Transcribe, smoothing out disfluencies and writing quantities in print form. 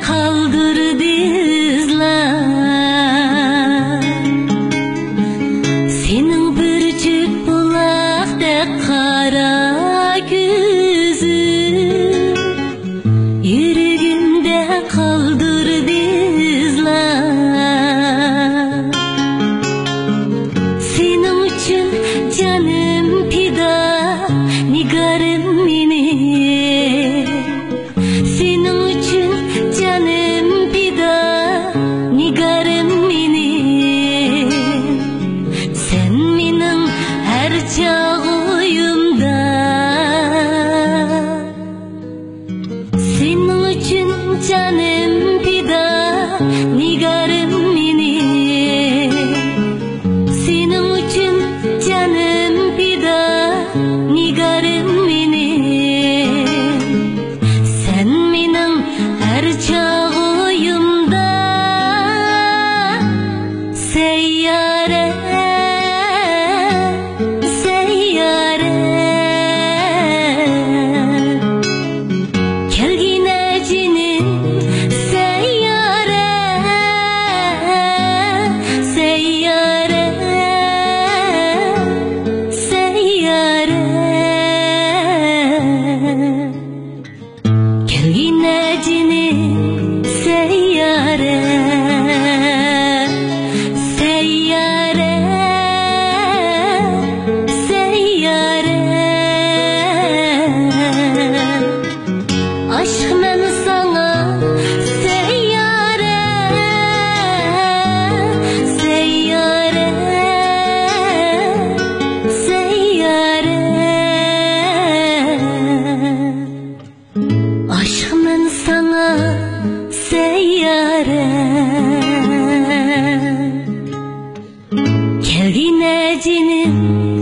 kaldırdı izler. Senin bircik bulakta kara gözü yüreğimde kaldırdı izler. Senin için canım pida nigarım mini. Senin için canım pida nigarım mini. Sen menin her çağıyımda. Senin için canım pida nigarım mini. Senin için canım pida nigarım mini. Sen menin her çağıyımda. Seyyare, seyyare kelgine cinim. Seyyare, seyyare, seyyare kelgine cinim. Seyyare, seyyare, seyyare aşk men sana. Seyyare, seyyare, seyyare aşk men sana. Seyyare kelgine cinim.